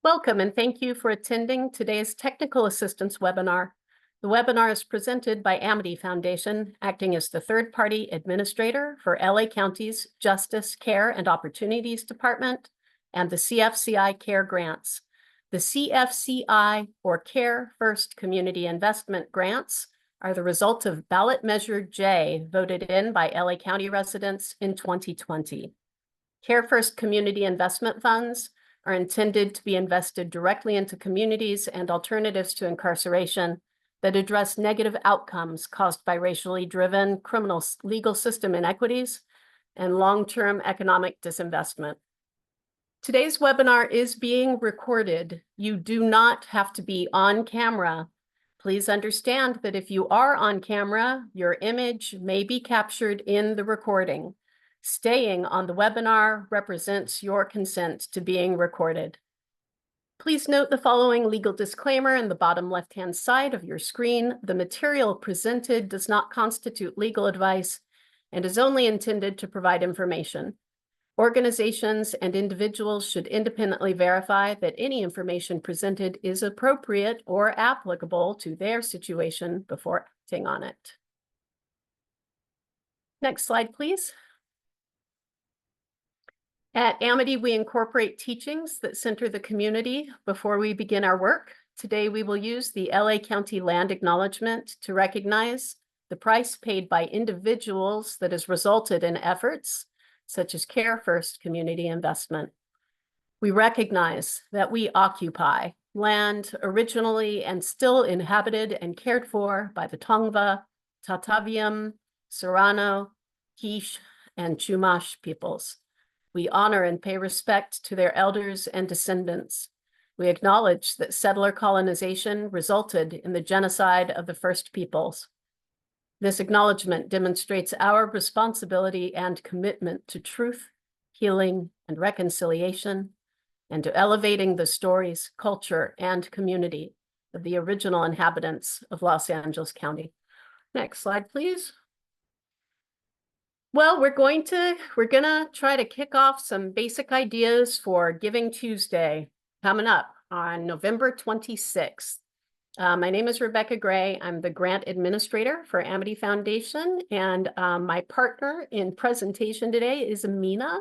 Welcome and thank you for attending today's Technical Assistance webinar. The webinar is presented by Amity Foundation, acting as the third-party administrator for LA County's Justice, Care, and Opportunities Department and the CFCI Care Grants. The CFCI, or Care First Community Investment Grants, are the result of ballot measure J voted in by LA County residents in 2020. Care First Community Investment Funds are intended to be invested directly into communities and alternatives to incarceration that address negative outcomes caused by racially driven criminal legal system inequities and long-term economic disinvestment. Today's webinar is being recorded. You do not have to be on camera. Please understand that if you are on camera, your image may be captured in the recording. Staying on the webinar represents your consent to being recorded. Please note the following legal disclaimer in the bottom left-hand side of your screen. The material presented does not constitute legal advice and is only intended to provide information. Organizations and individuals should independently verify that any information presented is appropriate or applicable to their situation before acting on it. Next slide, please. At Amity, we incorporate teachings that center the community before we begin our work. Today, we will use the LA County Land Acknowledgement to recognize the price paid by individuals that has resulted in efforts such as Care First Community Investment. We recognize that we occupy land originally and still inhabited and cared for by the Tongva, Tataviam, Serrano, Quiche, and Chumash peoples. We honor and pay respect to their elders and descendants. We acknowledge that settler colonization resulted in the genocide of the First Peoples. This acknowledgement demonstrates our responsibility and commitment to truth, healing, and reconciliation, and to elevating the stories, culture, and community of the original inhabitants of Los Angeles County. Next slide, please. Well, we're gonna try to kick off some basic ideas for Giving Tuesday coming up on November 26th. My name is Rebecca Gray. I'm the grant administrator for Amity Foundation, and my partner in presentation today is Mina.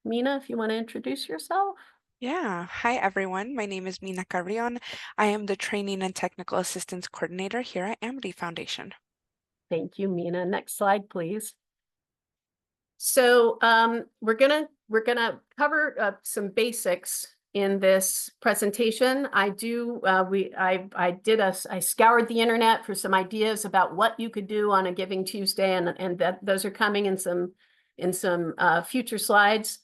Mina, if you want to introduce yourself. Yeah. Hi, everyone. My name is Mina Carrion. I am the Training and Technical Assistance Coordinator here at Amity Foundation. Thank you, Mina. Next slide, please. So we're gonna cover some basics in this presentation. I scoured the internet for some ideas about what you could do on a Giving Tuesday, and that those are coming in some future slides.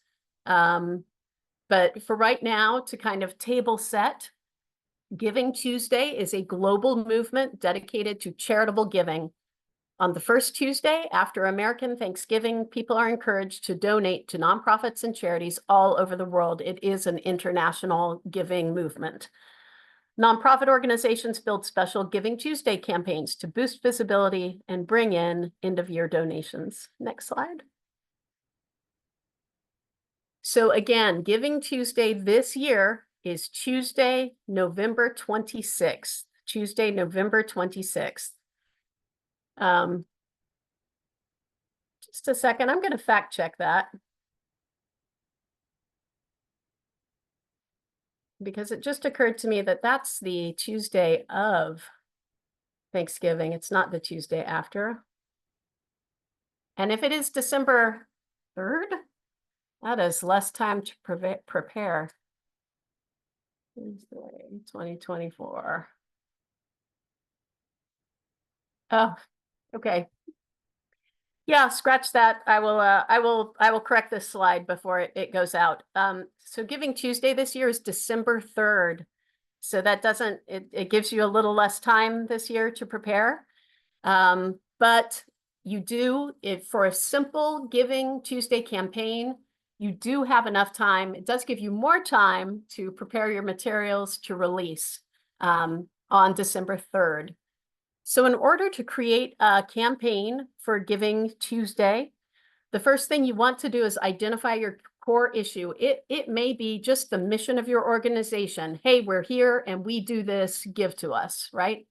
But for right now, to kind of table set, Giving Tuesday is a global movement dedicated to charitable giving. On the first Tuesday after American Thanksgiving, people are encouraged to donate to nonprofits and charities all over the world. It is an international giving movement. Nonprofit organizations build special Giving Tuesday campaigns to boost visibility and bring in end-of-year donations. Next slide. So again, Giving Tuesday this year is Tuesday, November 26th. Tuesday, November 26th. Just a second, I'm going to fact check that because it just occurred to me that that's the Tuesday of Thanksgiving. It's not the Tuesday after. And if it is December 3rd, that is less time to prepare. Tuesday, 2024. Oh, okay. Yeah, scratch that. I will correct this slide before it goes out. So Giving Tuesday this year is December 3rd. So that doesn't, it gives you a little less time this year to prepare. But you do, for a simple Giving Tuesday campaign, you do have enough time. It does give you more time to prepare your materials to release on December 3rd. So in order to create a campaign for Giving Tuesday, the first thing you want to do is identify your core issue. It may be just the mission of your organization. Hey, we're here and we do this, give to us, right?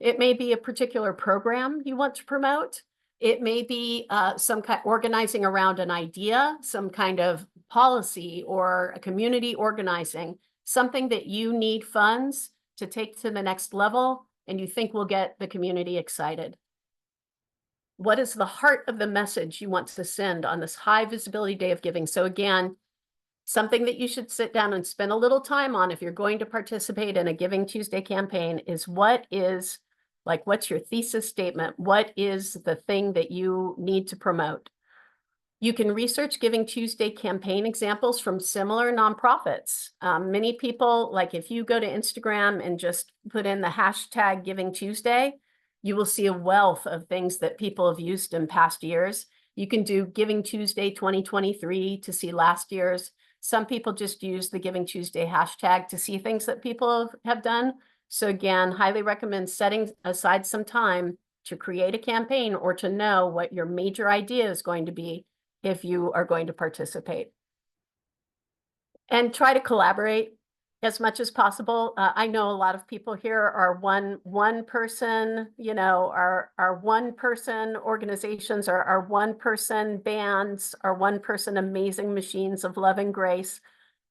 It may be a particular program you want to promote. It may be some kind organizing around an idea, some kind of policy or a community organizing, something that you need funds to take to the next level and you think will get the community excited. What is the heart of the message you want to send on this high visibility day of giving? So again, something that you should sit down and spend a little time on if you're going to participate in a Giving Tuesday campaign is what's your thesis statement? What is the thing that you need to promote? You can research Giving Tuesday campaign examples from similar nonprofits. Many people, like if you go to Instagram and just put in the hashtag Giving Tuesday, you will see a wealth of things that people have used in past years. You can do Giving Tuesday 2023 to see last year's. Some people just use the Giving Tuesday hashtag to see things that people have done. So again, highly recommend setting aside some time to create a campaign or to know what your major idea is going to be if you are going to participate. And try to collaborate as much as possible. I know a lot of people here are one person, are one person organizations, are one person bands, are one person amazing machines of love and grace.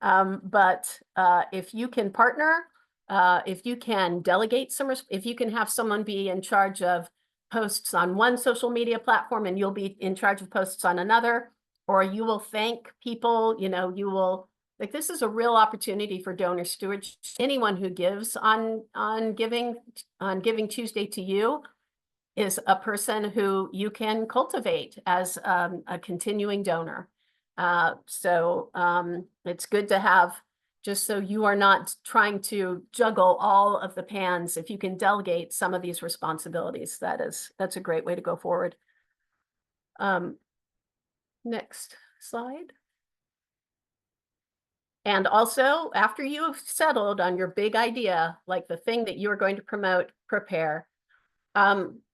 But if you can partner, if you can delegate if you can have someone be in charge of posts on one social media platform and you'll be in charge of posts on another, or you will thank people, you will, like, this is a real opportunity for donor stewardship. Anyone who gives on Giving Tuesday to you is a person who you can cultivate as a continuing donor. So it's good to have, just so you are not trying to juggle all of the pans. If you can delegate some of these responsibilities, that's a great way to go forward. Next slide. And also, after you've settled on your big idea, like the thing that you're going to promote, prepare.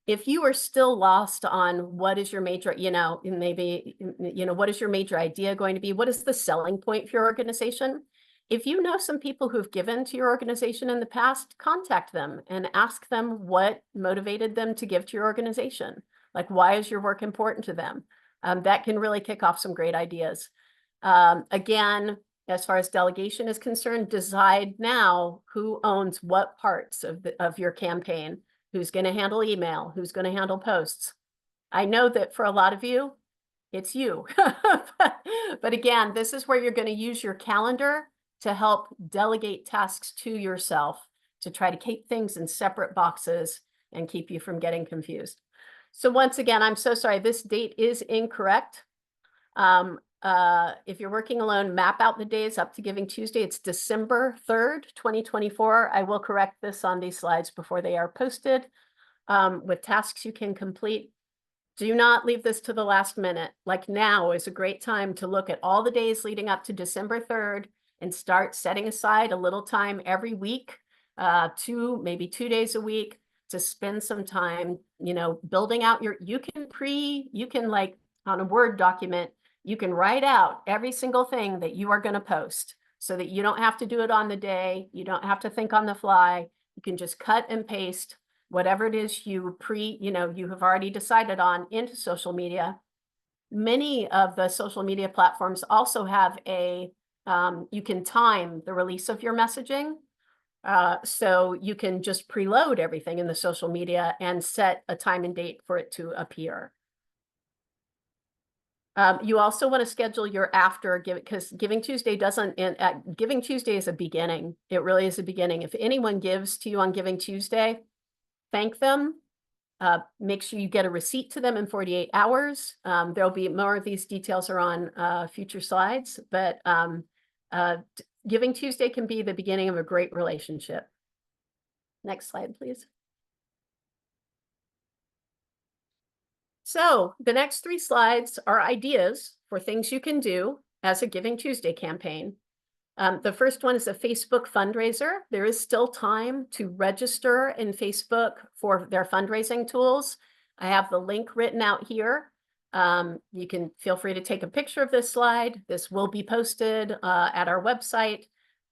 If you are still lost on what is your major, maybe, what is your major idea going to be? What is the selling point for your organization? If you know some people who've given to your organization in the past, contact them and ask them what motivated them to give to your organization. Like, why is your work important to them? That can really kick off some great ideas. Again, as far as delegation is concerned, decide now who owns what parts of your campaign, who's going to handle email, who's going to handle posts. I know that for a lot of you, it's you. But again, this is where you're going to use your calendar to help delegate tasks to yourself to try to keep things in separate boxes and keep you from getting confused. So once again, I'm so sorry, this date is incorrect. If you're working alone, map out the days up to Giving Tuesday. It's December 3rd, 2024. I will correct this on these slides before they are posted with tasks you can complete. Do not leave this to the last minute. Like, now is a great time to look at all the days leading up to December 3rd and start setting aside a little time every week, maybe 2 days a week, to spend some time, building out you can like on a Word document, you can write out every single thing that you are going to post so that you don't have to do it on the day. You don't have to think on the fly. You can just cut and paste whatever it is you have already decided on into social media. Many of the social media platforms also have you can time the release of your messaging. So you can just preload everything in the social media and set a time and date for it to appear. You also want to schedule your after because Giving Tuesday Giving Tuesday is a beginning. It really is a beginning. If anyone gives to you on Giving Tuesday, thank them. Make sure you get a receipt to them in 48 hours. There'll be more of these details are on future slides, but Giving Tuesday can be the beginning of a great relationship. Next slide, please. So the next 3 slides are ideas for things you can do as a Giving Tuesday campaign. The first one is a Facebook fundraiser. There is still time to register in Facebook for their fundraising tools. I have the link written out here. You can feel free to take a picture of this slide. This will be posted at our website.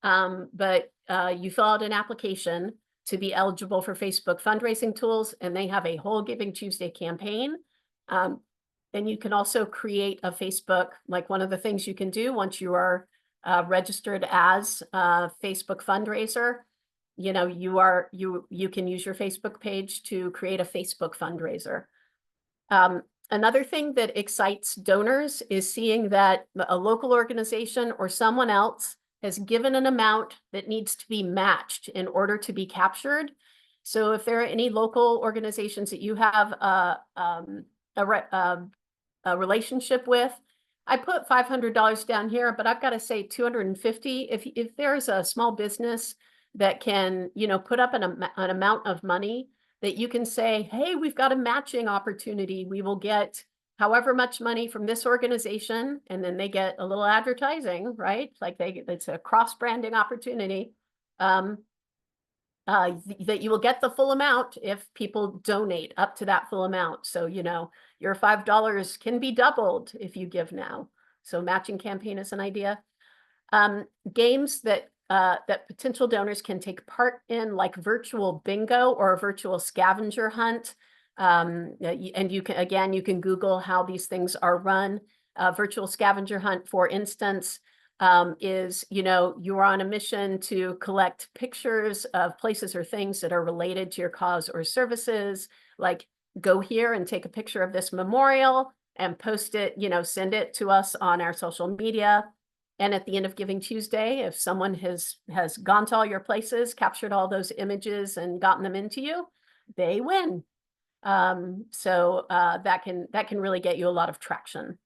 But you fill out an application to be eligible for Facebook fundraising tools, and they have a whole Giving Tuesday campaign. And you can also create a Facebook, like one of the things you can do once you are registered as a Facebook fundraiser. You know, you can use your Facebook page to create a Facebook fundraiser. Another thing that excites donors is seeing that a local organization or someone else has given an amount that needs to be matched in order to be captured. So if there are any local organizations that you have a relationship with, I put $500 down here, but I've got to say 250. If there's a small business that can, you know, put up an amount of money that you can say, hey, we've got a matching opportunity. We will get however much money from this organization, and then they get a little advertising, right? Like it's a cross-branding opportunity. That you will get the full amount if people donate up to that full amount. So, you know, your $5 can be doubled if you give now. So matching campaign is an idea. Games that potential donors can take part in, like virtual bingo or a virtual scavenger hunt. And you can Google how these things are run. Virtual scavenger hunt, for instance, is, you know, you're on a mission to collect pictures of places or things that are related to your cause or services. Like, go here and take a picture of this memorial and post it, you know, send it to us on our social media. And at the end of Giving Tuesday, if someone has gone to all your places, captured all those images and gotten them into you, they win. So that can really get you a lot of traction.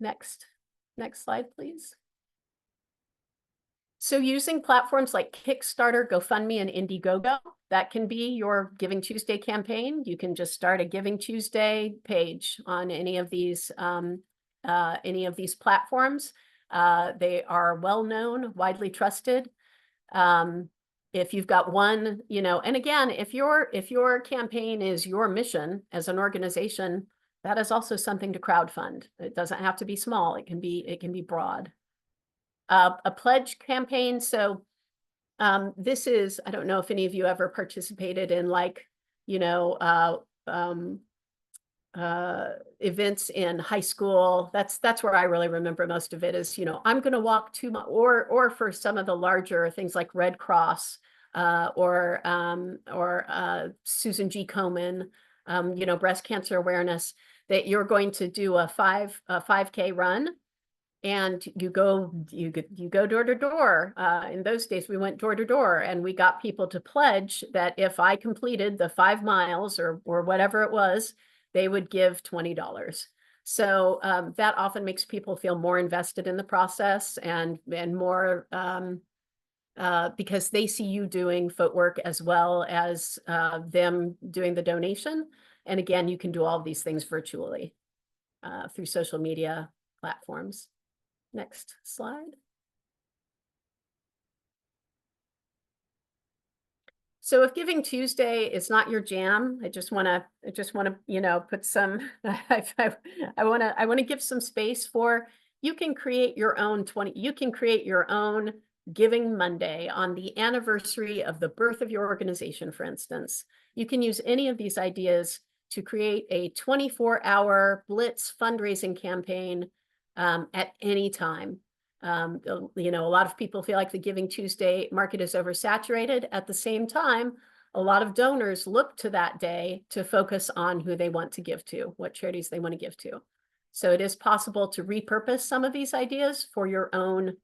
Next slide, please. So using platforms like Kickstarter, GoFundMe, and Indiegogo, that can be your Giving Tuesday campaign. You can just start a Giving Tuesday page on any of these platforms. They are well-known, widely trusted. If you've got one, you know, and again, if your campaign is your mission as an organization, that is also something to crowdfund. It doesn't have to be small. It can be broad. A pledge campaign. So this is, I don't know if any of you ever participated in, like, you know, events in high school. That's where I really remember most of it is, you know, I'm going to walk 2 miles, or for some of the larger things like Red Cross, or Susan G. Komen, you know, breast cancer awareness, that you're going to do a 5K run. And you go door to door. In those days, we went door to door, and we got people to pledge that if I completed the 5 miles or whatever it was, they would give $20. So that often makes people feel more invested in the process and more because they see you doing footwork as well as them doing the donation. And again, you can do all of these things virtually through social media platforms. Next slide. So if Giving Tuesday is not your jam, I just want to, you know, put some, I want to give some space for, you can create your own Giving Monday on the anniversary of the birth of your organization, for instance. You can use any of these ideas to create a 24-hour Blitz fundraising campaign at any time. You know, a lot of people feel like the Giving Tuesday market is oversaturated. At the same time, a lot of donors look to that day to focus on who they want to give to, what charities they want to give to. So it is possible to repurpose some of these ideas for your own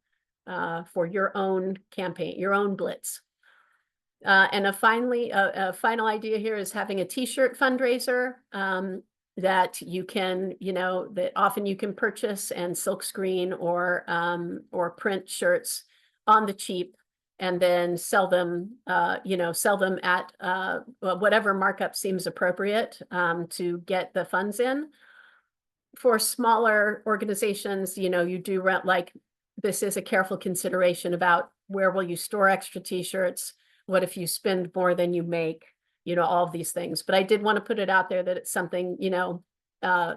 campaign, your own Blitz. And a final idea here is having a t-shirt fundraiser that you can, you know, that often you can purchase and silkscreen or print shirts on the cheap and then sell them, you know, sell them at whatever markup seems appropriate to get the funds in. For smaller organizations, you know, you do rent, like, this is a careful consideration about where will you store extra t-shirts? What if you spend more than you make? You know, all of these things. But I did want to put it out there that it's something, you know,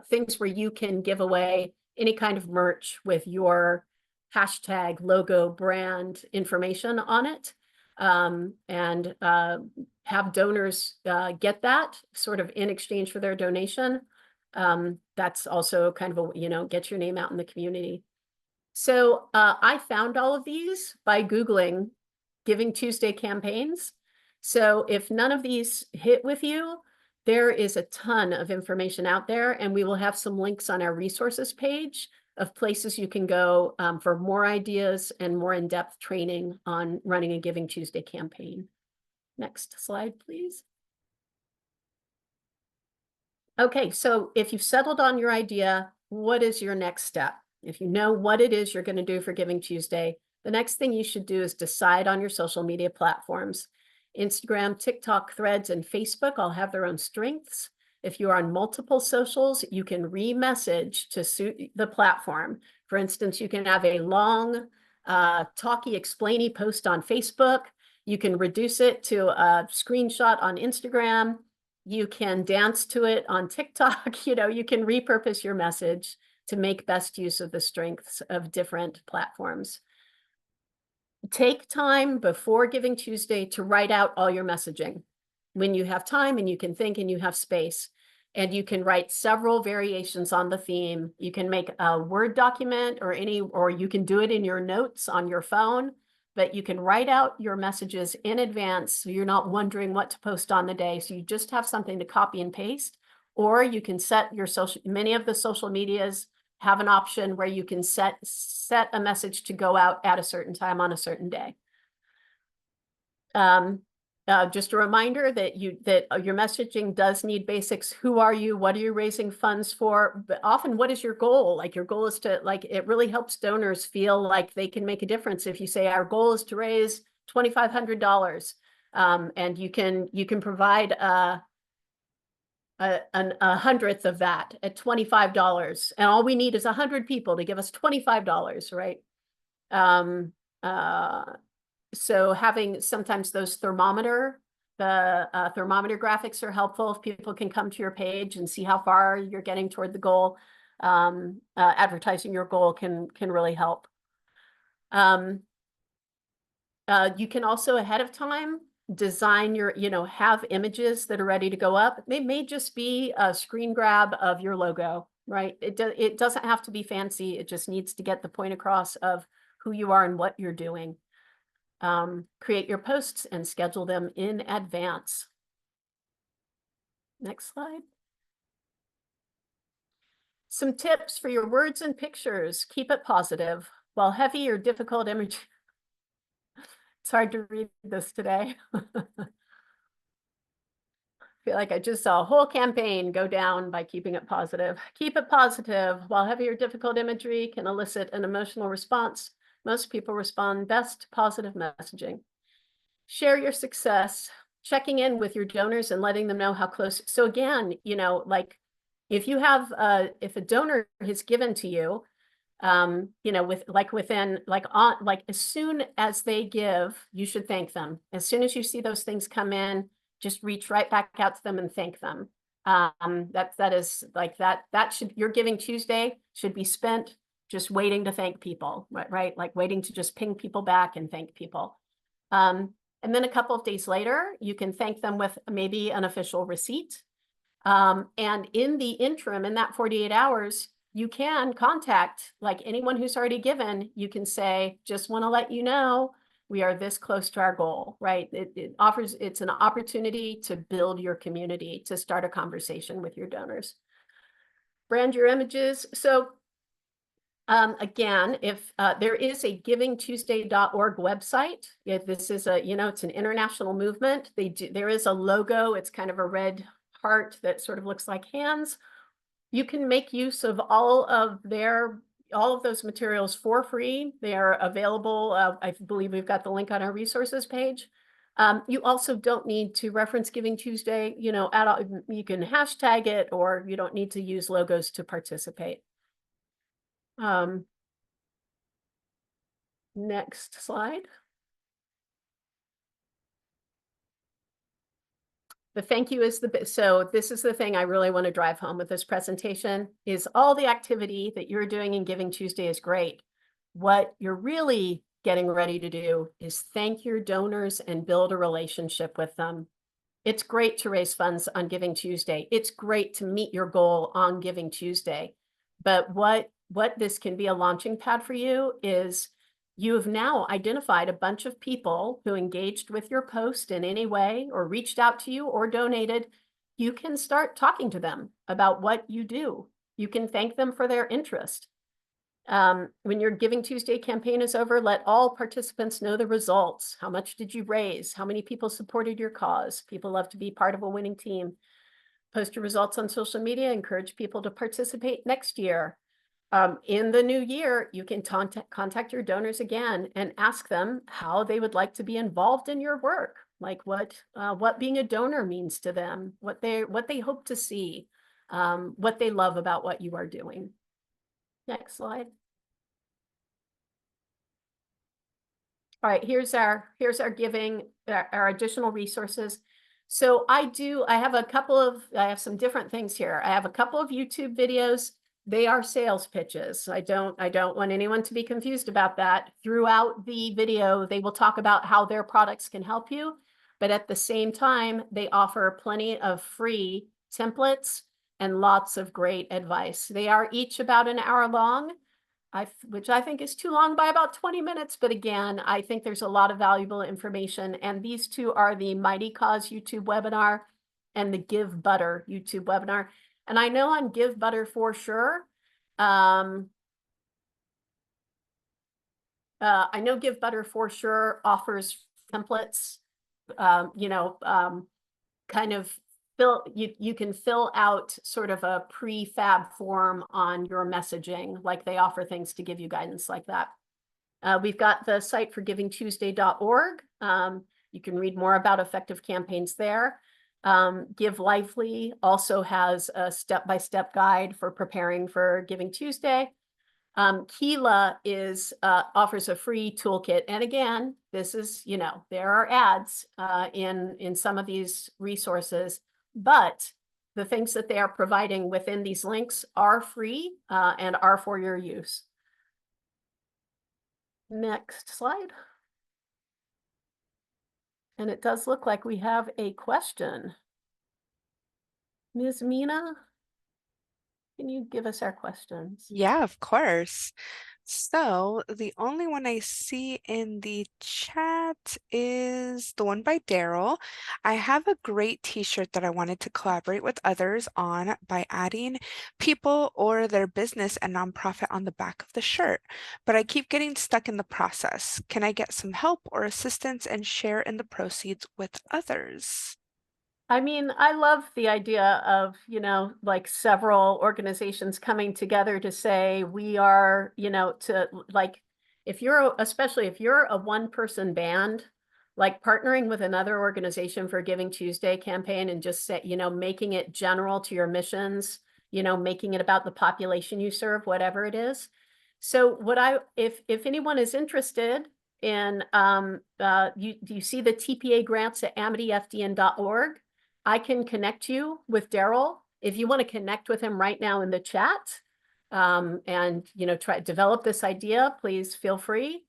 things where you can give away any kind of merch with your hashtag, logo, brand information on it. And have donors get that sort of in exchange for their donation. That's also kind of a, get your name out in the community. So I found all of these by Googling Giving Tuesday campaigns. So if none of these hit with you, there is a ton of information out there, and we will have some links on our resources page of places you can go for more ideas and more in-depth training on running a Giving Tuesday campaign. Next slide, please. Okay, so if you've settled on your idea, what is your next step? If you know what it is you're going to do for Giving Tuesday, the next thing you should do is decide on your social media platforms. Instagram, TikTok, Threads, and Facebook all have their own strengths. If you are on multiple socials, you can re-message to suit the platform. For instance, you can have a long, talky, explainy post on Facebook. You can reduce it to a screenshot on Instagram. You can dance to it on TikTok. You can repurpose your message to make best use of the strengths of different platforms. Take time before Giving Tuesday to write out all your messaging when you have time and you can think and you have space. And you can write several variations on the theme. You can make a Word document or you can do it in your notes on your phone, but you can write out your messages in advance so you're not wondering what to post on the day. So you just have something to copy and paste, or you can set your many of the social medias have an option where you can set a message to go out at a certain time on a certain day. Just a reminder that your messaging does need basics. Who are you? What are you raising funds for? But often, what is your goal? Like your goal is to it really helps donors feel like they can make a difference. If you say our goal is to raise $2,500, and you can provide a hundredth of that at $25, and all we need is 100 people to give us $25, right? So having sometimes those thermometer graphics are helpful if people can come to your page and see how far you're getting toward the goal. Advertising your goal can really help. You can also ahead of time design have images that are ready to go up. It may just be a screen grab of your logo, right? It doesn't have to be fancy. It just needs to get the point across of who you are and what you're doing. Create your posts and schedule them in advance. Next slide. Some tips for your words and pictures. Keep it positive. While heavy or difficult image, it's hard to read this today. Feel like I just saw a whole campaign go down by keeping it positive. Keep it positive. While heavy or difficult imagery can elicit an emotional response, most people respond best to positive messaging. Share your success, checking in with your donors and letting them know how close. So again, if you have, if a donor has given to you, as soon as they give, you should thank them. As soon as you see those things come in, just reach right back out to them and thank them. Your Giving Tuesday should be spent just waiting to thank people, right? Like waiting to just ping people back and thank people. And then a couple of days later, you can thank them with maybe an official receipt. And in the interim, in that 48 hours, you can contact anyone who's already given. You can say, just want to let you know, we are this close to our goal, right? It's an opportunity to build your community, to start a conversation with your donors. Brand your images. So again, if there is a givingtuesday.org website, if this is it's an international movement. There is a logo. It's kind of a red heart that sort of looks like hands. You can make use of all of those materials for free. They are available. I believe we've got the link on our resources page. You also don't need to reference Giving Tuesday, at all. You can hashtag it, or you don't need to use logos to participate. Next slide. The thank you is so this is the thing I really want to drive home with this presentation is all the activity that you're doing in Giving Tuesday is great. What you're really getting ready to do is thank your donors and build a relationship with them. It's great to raise funds on Giving Tuesday. It's great to meet your goal on Giving Tuesday. But what this can be a launching pad for you is you have now identified a bunch of people who engaged with your post in any way or reached out to you or donated. You can start talking to them about what you do. You can thank them for their interest. When your Giving Tuesday campaign is over, let all participants know the results. How much did you raise? How many people supported your cause? People love to be part of a winning team. Post your results on social media, encourage people to participate next year. In the new year, you can contact your donors again and ask them how they would like to be involved in your work, like what being a donor means to them, what they hope to see, what they love about what you are doing. Next slide. All right, here's our giving, our additional resources. So I have some different things here. I have a couple of YouTube videos. They are sales pitches. I don't want anyone to be confused about that. Throughout the video, they will talk about how their products can help you, but at the same time, they offer plenty of free templates and lots of great advice. They are each about an hour long, which I think is too long by about 20 minutes. But again, I think there's a lot of valuable information. And these two are the Mighty Cause YouTube webinar and the Give Butter YouTube webinar. And I know on Give Butter for sure. I know Give Butter for sure offers templates, kind of you can fill out sort of a prefab form on your messaging, like they offer things to give you guidance like that. We've got the site for givingtuesday.org. You can read more about effective campaigns there. Give Lively also has a step-by-step guide for preparing for Giving Tuesday. Keela offers a free toolkit. And again, this is, there are ads in some of these resources, but the things that they are providing within these links are free and are for your use. Next slide. And it does look like we have a question. Ms. Mina, can you give us our questions? Yeah, of course. So the only one I see in the chat is the one by Daryl. I have a great t-shirt that I wanted to collaborate with others on by adding people or their business and nonprofit on the back of the shirt, but I keep getting stuck in the process. Can I get some help or assistance and share in the proceeds with others? I mean, I love the idea of, like several organizations coming together to say we are, especially if you're a one-person band, like partnering with another organization for Giving Tuesday campaign and just making it general to your missions, making it about the population you serve, whatever it is. So if anyone is interested in, you see the TPA grants at amityfdn.org. I can connect you with Daryl if you want to connect with him right now in the chat, and try to develop this idea. Please feel free.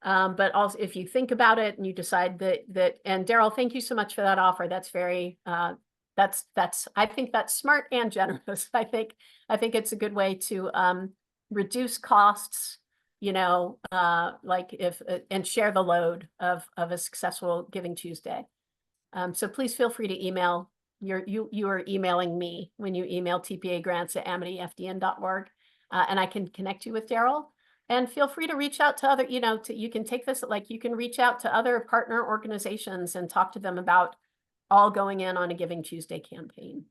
But also, if you think about it and you decide and Daryl, thank you so much for that offer. That's very I think that's smart and generous. I think it's a good way to reduce costs. And share the load of a successful Giving Tuesday. So please feel free to email. You are emailing me when you email tpagrants@amityfdn.org, and I can connect you with Daryl. And feel free to reach out to other, you can take this, you can reach out to other partner organizations and talk to them about all going in on a Giving Tuesday campaign.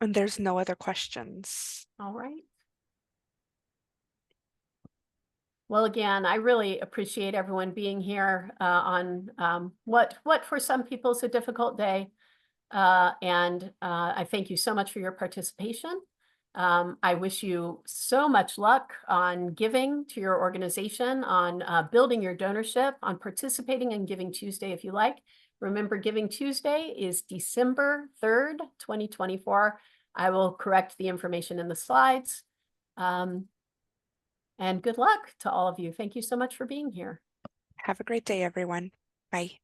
And there's no other questions. All right. Well, again, I really appreciate everyone being here on what for some people is a difficult day. And I thank you so much for your participation. I wish you so much luck on giving to your organization, on building your donorship, on participating in Giving Tuesday if you like. Remember, Giving Tuesday is December 3rd, 2024. I will correct the information in the slides. And good luck to all of you. Thank you so much for being here. Have a great day, everyone. Bye.